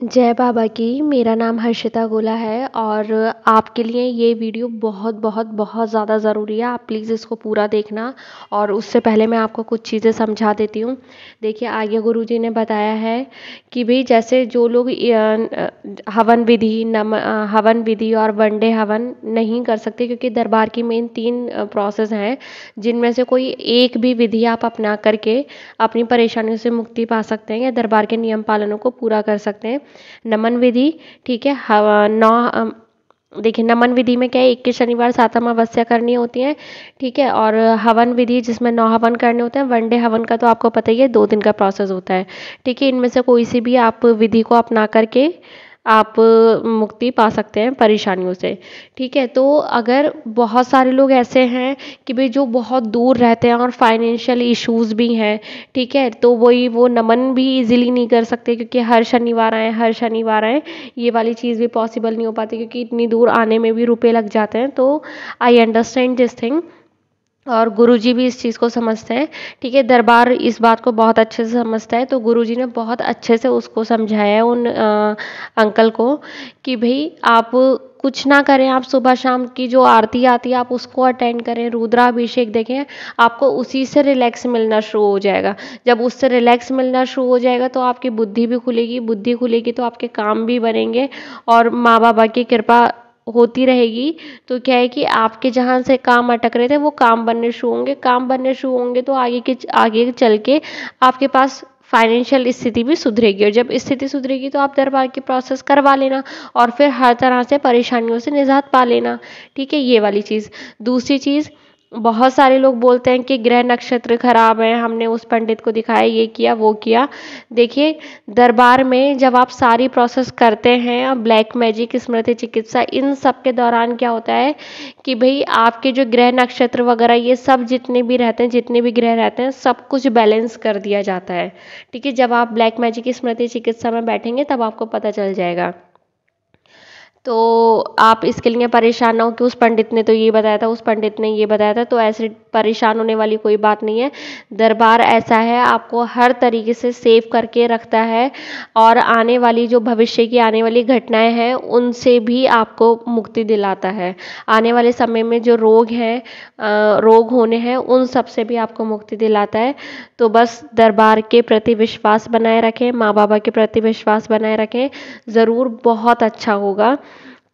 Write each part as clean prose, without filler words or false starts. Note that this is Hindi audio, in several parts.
जय बाबा की। मेरा नाम हर्षिता गोला है और आपके लिए ये वीडियो बहुत बहुत बहुत ज़्यादा ज़रूरी है। आप प्लीज़ इसको पूरा देखना। और उससे पहले मैं आपको कुछ चीज़ें समझा देती हूँ। देखिए, आगे गुरुजी ने बताया है कि भाई जैसे जो लोग हवन विधि और वनडे हवन नहीं कर सकते, क्योंकि दरबार की मेन 3 प्रोसेस हैं, जिनमें से कोई एक भी विधि आप अपना करके अपनी परेशानियों से मुक्ति पा सकते हैं या दरबार के नियम पालनों को पूरा कर सकते हैं। नमन विधि, ठीक है। देखिए, नमन विधि में क्या है, 21 शनिवार 7 अमावस्या करनी होती है, ठीक है। और हवन विधि जिसमें 9 हवन करने होते हैं। वनडे हवन का तो आपको पता ही है, 2 दिन का प्रोसेस होता है, ठीक है। इनमें से कोई सी भी आप विधि को अपना करके आप मुक्ति पा सकते हैं परेशानियों से, ठीक है। तो अगर बहुत सारे लोग ऐसे हैं कि भाई जो बहुत दूर रहते हैं और फाइनेंशियल इश्यूज भी हैं, ठीक है, तो वो नमन भी इजीली नहीं कर सकते, क्योंकि हर शनिवार आए ये वाली चीज़ भी पॉसिबल नहीं हो पाती, क्योंकि इतनी दूर आने में भी रुपए लग जाते हैं। तो आई अंडरस्टैंड दिस थिंग, और गुरुजी भी इस चीज़ को समझते हैं, ठीक है। दरबार इस बात को बहुत अच्छे से समझता है, तो गुरुजी ने बहुत अच्छे से उसको समझाया है उन अंकल को कि भाई आप कुछ ना करें, आप सुबह शाम की जो आरती आती है आप उसको अटेंड करें, रुद्राभिषेक देखें, आपको उसी से रिलैक्स मिलना शुरू हो जाएगा। जब उससे रिलैक्स मिलना शुरू हो जाएगा तो आपकी बुद्धि खुलेगी तो आपके काम भी बनेंगे, और माँ बाबा की कृपा होती रहेगी। तो क्या है कि आपके जहाँ से काम अटक रहे थे वो काम बनने शुरू होंगे तो आगे चल के आपके पास फाइनेंशियल स्थिति भी सुधरेगी, और जब स्थिति सुधरेगी तो आप दरबार की प्रोसेस करवा लेना और फिर हर तरह से परेशानियों से निजात पा लेना, ठीक है। ये वाली चीज़। दूसरी चीज़, बहुत सारे लोग बोलते हैं कि ग्रह नक्षत्र खराब है, हमने उस पंडित को दिखाया, ये किया वो किया। देखिए, दरबार में जब आप सारी प्रोसेस करते हैं, ब्लैक मैजिक, स्मृति चिकित्सा, इन सब के दौरान क्या होता है कि भाई आपके जो ग्रह नक्षत्र वगैरह ये सब जितने भी ग्रह रहते हैं, सब कुछ बैलेंस कर दिया जाता है, ठीक है। जब आप ब्लैक मैजिक स्मृति चिकित्सा में बैठेंगे तब आपको पता चल जाएगा। तो आप इसके लिए परेशान ना हो कि उस पंडित ने तो ये बताया था, उस पंडित ने ये बताया था, तो ऐसे परेशान होने वाली कोई बात नहीं है। दरबार ऐसा है, आपको हर तरीके से सेव करके रखता है, और आने वाली जो भविष्य की आने वाली घटनाएं हैं उनसे भी आपको मुक्ति दिलाता है। आने वाले समय में जो रोग होने हैं उन सब से भी आपको मुक्ति दिलाता है। तो बस दरबार के प्रति विश्वास बनाए रखें, माँ बाबा के प्रति विश्वास बनाए रखें, ज़रूर बहुत अच्छा होगा।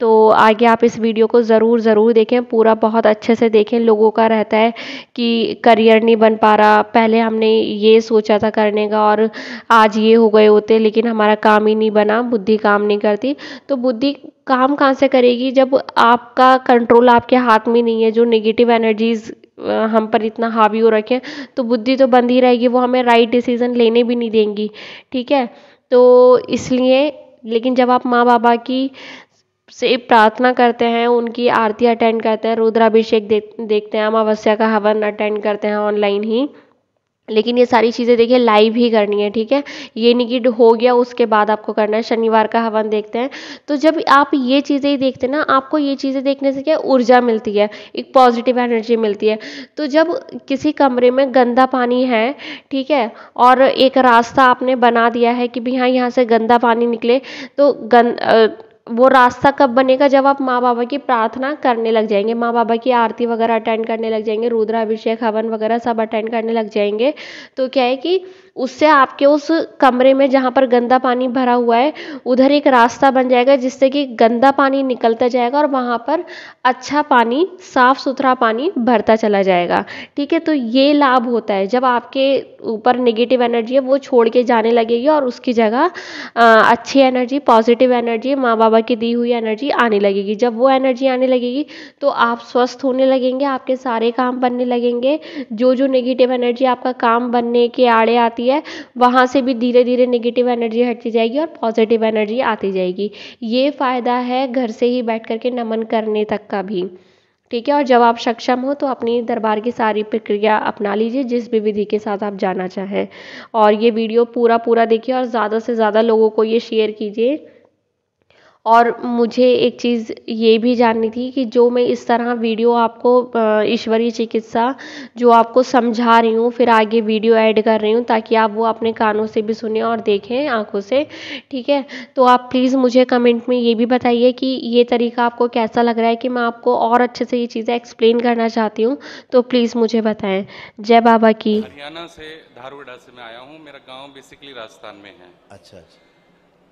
तो आगे आप इस वीडियो को ज़रूर देखें, पूरा बहुत अच्छे से देखें। लोगों का रहता है कि करियर नहीं बन पा रहा, पहले हमने ये सोचा था करने का और आज ये हो गए होते, लेकिन हमारा काम ही नहीं बना, बुद्धि काम नहीं करती। तो बुद्धि काम कहाँ से करेगी जब आपका कंट्रोल आपके हाथ में नहीं है, जो नेगेटिव एनर्जीज हम पर इतना हावी हो रखे हैं, तो बुद्धि तो बंद ही रहेगी, वो हमें राइट डिसीजन लेने भी नहीं देंगी, ठीक है। तो इसलिए, लेकिन जब आप माँ बाबा की से प्रार्थना करते हैं, उनकी आरती अटेंड करते हैं, रुद्राभिषेक देखते हैं, अमावस्या का हवन अटेंड करते हैं ऑनलाइन ही, लेकिन ये सारी चीज़ें देखिए लाइव ही करनी है, ठीक है। ये नहीं कि हो गया उसके बाद आपको करना है। शनिवार का हवन देखते हैं, तो जब आप ये चीज़ें ही देखते हैं ना, आपको ये चीज़ें देखने से क्या ऊर्जा मिलती है, एक पॉजिटिव एनर्जी मिलती है। तो जब किसी कमरे में गंदा पानी है, ठीक है, और एक रास्ता आपने बना दिया है कि भाई हाँ यहाँ से गंदा पानी निकले, तो वो रास्ता कब बनेगा जब आप माँ बाबा की प्रार्थना करने लग जाएंगे, माँ बाबा की आरती वगैरह अटेंड करने लग जाएंगे, रुद्राभिषेक हवन वगैरह सब अटेंड करने लग जाएंगे। तो क्या है कि उससे आपके उस कमरे में जहाँ पर गंदा पानी भरा हुआ है उधर एक रास्ता बन जाएगा, जिससे कि गंदा पानी निकलता जाएगा और वहाँ पर अच्छा पानी, साफ सुथरा पानी भरता चला जाएगा, ठीक है। तो ये लाभ होता है जब आपके ऊपर नेगेटिव एनर्जी है वो छोड़ के जाने लगेगी और उसकी जगह अच्छी एनर्जी, पॉजिटिव एनर्जी, माँ बाबा की दी हुई एनर्जी आने लगेगी। जब वो एनर्जी आने लगेगी तो आप स्वस्थ होने लगेंगे, आपके सारे काम बनने लगेंगे। जो जो नेगेटिव एनर्जी आपका काम बनने के आड़े आती है, वहाँ से भी धीरे धीरे नेगेटिव एनर्जी हटती जाएगी और पॉजिटिव एनर्जी आती जाएगी। ये फ़ायदा है घर से ही बैठ करके नमन करने तक का भी, ठीक है। और जब आप सक्षम हो तो अपनी दरबार की सारी प्रक्रिया अपना लीजिए, जिस भी विधि के साथ आप जाना चाहें। और ये वीडियो पूरा देखिए और ज़्यादा से ज़्यादा लोगों को ये शेयर कीजिए। और मुझे एक चीज़ ये भी जाननी थी कि जो मैं इस तरह वीडियो आपको ईश्वरीय चिकित्सा जो आपको समझा रही हूँ, फिर आगे वीडियो ऐड कर रही हूँ ताकि आप वो अपने कानों से भी सुने और देखें आँखों से, ठीक है? तो आप प्लीज़ मुझे कमेंट में ये भी बताइए कि ये तरीका आपको कैसा लग रहा है कि मैं आपको और अच्छे से ये चीज़ें एक्सप्लेन करना चाहती हूँ, तो प्लीज़ मुझे बताएँ। जय बाबा की। हरियाणा से धारवाड़ा से मैं आया हूँ। मेरा गांव बेसिकली राजस्थान में है। अच्छा अच्छा।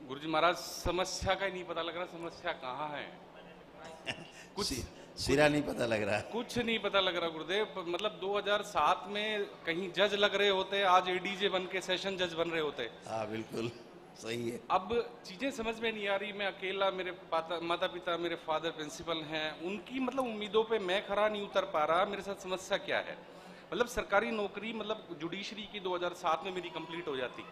गुरुजी महाराज, समस्या का ही नहीं पता लग रहा, समस्या कहाँ है। कुछ सी, कुछ सिरा नहीं पता लग रहा है। कुछ नहीं पता लग रहा गुरुदेव। मतलब 2007 में कहीं जज लग रहे होते, आज एडीजे बन के सेशन जज बन रहे होते। हाँ बिल्कुल सही है। अब चीजें समझ में नहीं आ रही। मैं अकेला, मेरे माता पिता, मेरे फादर प्रिंसिपल हैं, उनकी मतलब उम्मीदों पे मैं खरा नहीं उतर पा रहा। मेरे साथ समस्या क्या है? मतलब सरकारी नौकरी, मतलब जुडिशरी की 2007 में मेरी कंप्लीट हो जाती।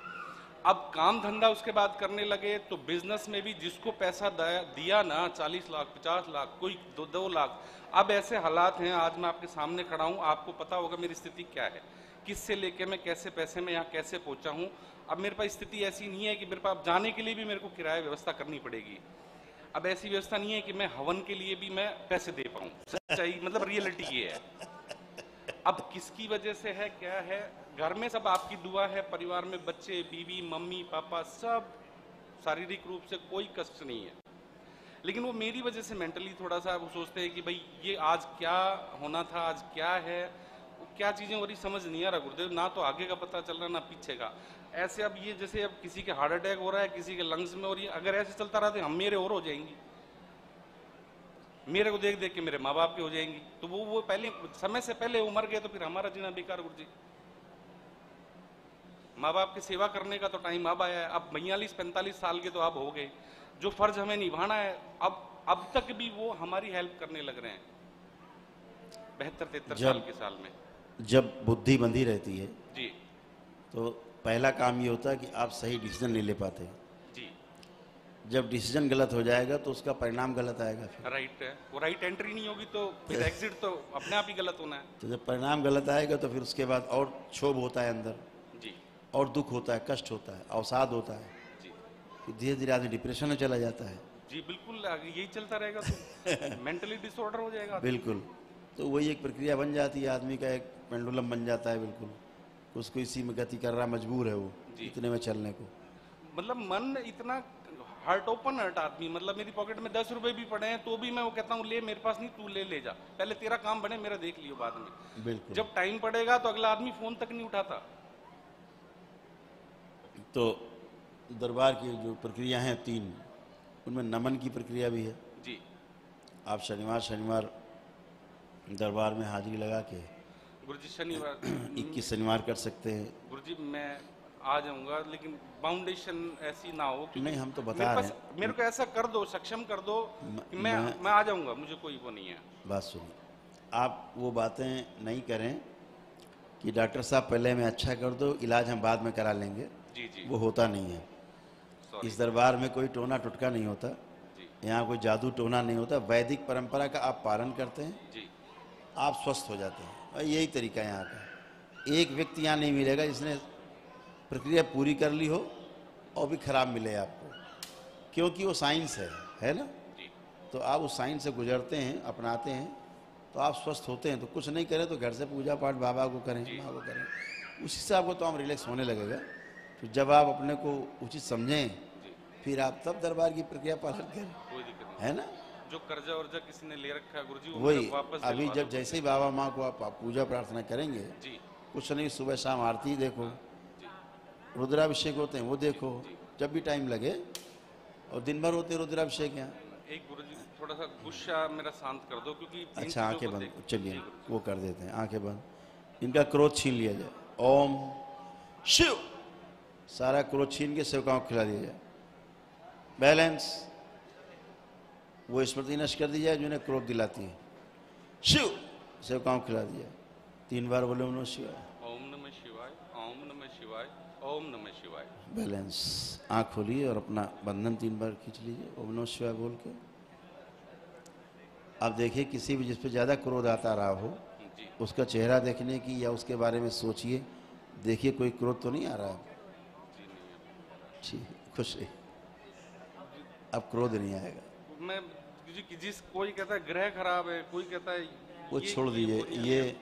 अब काम धंधा उसके बाद करने लगे तो बिजनेस में भी जिसको पैसा दिया ना 40 लाख 50 लाख, कोई 2 लाख। अब ऐसे हालात हैं, आज मैं आपके सामने खड़ा हूं, आपको पता होगा मेरी स्थिति क्या है, किससे लेके मैं कैसे पैसे में यहाँ कैसे पहुंचा हूं। अब मेरे पास स्थिति ऐसी नहीं है कि मेरे पास जाने के लिए भी मेरे को किराया व्यवस्था करनी पड़ेगी। अब ऐसी व्यवस्था नहीं है कि मैं हवन के लिए भी मैं पैसे दे पाऊं। सच्चाई मतलब रियलिटी ये है। अब किसकी वजह से है, क्या है? घर में सब आपकी दुआ है, परिवार में बच्चे, बीवी, मम्मी, पापा सब शारीरिक रूप से कोई कष्ट नहीं है, लेकिन वो मेरी वजह से मेंटली थोड़ा सा वो सोचते हैं कि भाई ये आज क्या होना था, आज क्या है, वो क्या चीजें हो रही समझ नहीं आ रहा गुरुदेव। ना तो आगे का पता चल रहा ना पीछे का। ऐसे अब ये जैसे अब किसी के हार्ट अटैक हो रहा है, किसी के लंग्स में हो रही है, अगर ऐसे चलता रहा तो हम मेरे और हो जाएंगी, मेरे को देख देख के मेरे माँ बाप की हो जाएंगी। तो वो पहले समय से पहले वो मर गए तो फिर हमारा जीना बेकार गुरु जी। माँ बाप की सेवा करने का तो टाइम अब आया है। अब 42-45 साल के तो अब हो गए, जो फर्ज हमें निभाना है अब तक भी वो हमारी हेल्प करने लग रहे हैं 72-73 साल के साल में। जब बुद्धि बंधी रहती है जी तो पहला काम ये होता है कि आप सही डिसीजन नहीं ले पाते। जी। जब डिसीजन गलत हो जाएगा तो उसका परिणाम गलत आएगा। फिर राइट है, वो राइट एंट्री नहीं होगी तो फिर एग्जिट तो अपने आप ही गलत होना है। तो जब परिणाम गलत आएगा तो फिर उसके बाद और क्षोभ होता है अंदर, जी और दुख होता है, कष्ट होता है, अवसाद होता है, जी फिर धीरे धीरे आदमी डिप्रेशन में चला जाता है। जी बिल्कुल। आगे यही चलता रहेगा तो मेंटली डिसऑर्डर हो जाएगा। बिल्कुल। तो वही एक प्रक्रिया बन जाती है, आदमी का एक पेंडुलम बन जाता है। बिल्कुल उसको इसी में गति कर रहा, मजबूर है वो इतने में चलने को। मतलब मन इतना हार्ट ओपन हर्ट आदमी, मतलब मेरी पॉकेट में 10 रुपए भी पड़े हैं तो भी मैं वो कहता हूँ ले, मेरे पास नहीं, तू ले जा, पहले तेरा काम बने, मेरा देख लियो बाद में। बिल्कुल। जब टाइम पड़ेगा तो अगला आदमी फोन तक नहीं उठाता। तो दरबार की जो प्रक्रिया हैं 3, उनमें नमन की प्रक्रिया भी है। जी आप शनिवार दरबार में हाजिरी लगा के गुरुजी शनिवार 21 शनिवार कर सकते हैं। गुरुजी मैं आ जाऊंगा, लेकिन फाउंडेशन ऐसी ना हो कि नहीं, हम तो बता मेरे रहे पास, हैं। मेरे को ऐसा कर दो, सक्षम कर दो कि मैं आ जाऊंगा, मुझे कोई वो नहीं है। बात सुनिए, आप वो बातें नहीं करें कि डॉक्टर साहब पहले मैं अच्छा कर दो, इलाज हम बाद में करा लेंगे। जी जी वो होता नहीं है। सॉरी इस दरबार में कोई टोना टुटका नहीं होता, जी यहाँ कोई जादू टोना नहीं होता। वैदिक परंपरा का आप पालन करते हैं, जी आप स्वस्थ हो जाते हैं। और यही तरीका है यहाँ का। एक व्यक्ति यहाँ नहीं मिलेगा जिसने प्रक्रिया पूरी कर ली हो और भी खराब मिले आपको, क्योंकि वो साइंस है ना। जी तो आप उस साइंस से गुजरते हैं, अपनाते हैं, तो आप स्वस्थ होते हैं। तो कुछ नहीं करें तो घर से पूजा पाठ बाबा को करें, माँ को करें, उसी से आपको तो हम रिलैक्स होने लगेगा। तो जब आप अपने को उचित समझें, जी फिर आप तब दरबार की प्रक्रिया पालन करें, कोई दिक्कत नहीं। है ना। जो कर्जा वर्जा किसी ने ले रखा है गुरुजी, वो वही मेरे वापस अभी दिलवा जब दो जैसे ही बाबा माँ को आप पूजा प्रार्थना करेंगे, जी कुछ नहीं, सुबह शाम आरती देखो, जी रुद्राभिषेक होते हैं वो देखो, जी। जब भी टाइम लगे। और दिन भर होते हैं रुद्राभिषेक यहाँ। एक गुरुजी थोड़ा सा गुस्सा मेरा शांत कर दो, क्योंकि इन अच्छा, चीजों आंखें को बंद, देख। चलिए जी गुरुजी। वो कर देते हैं, आंखें बंद। इनका क्रोध छीन लिया जाए। ओम शिव, सारा क्रोध छीन के सेवकाओं को खिला दिया जाए। बैलेंस, वो स्मृति नष्ट कर दी जाए जिन्हें क्रोध दिलाती है। शिव, सेवकाओं को खिला दिया। 3 बार बोले ओम नमः शिवाय। ओम नमः शिवाय, ओम नमः शिवाय, ओम नमः शिवाय। बैलेंस, आँख खोलिए और अपना बंधन 3 बार खींच लीजिए ओम नमः शिवाय बोल के। आप देखिए किसी भी जिस पे ज़्यादा क्रोध आता रहा हो, जी उसका चेहरा देखने की या उसके बारे में सोचिए, देखिए कोई क्रोध तो नहीं आ रहा है। जी नहीं है। ठीक, खुश रहिए। अब क्रोध नहीं आएगा। मैं जिस कोई कहता है ग्रह खराब है, कोई कहता है वो छोड़ दीजिए।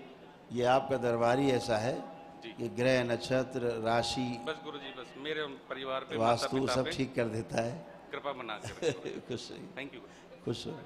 ये आपका दरबारी ऐसा है कि ग्रह, नक्षत्र, राशि, बस गुरुजी बस मेरे परिवार पे, वास्तु माता-पिता सब पे ठीक कर देता है। कृपा बना कर। खुश रहिए, थैंक यू। खुश हो।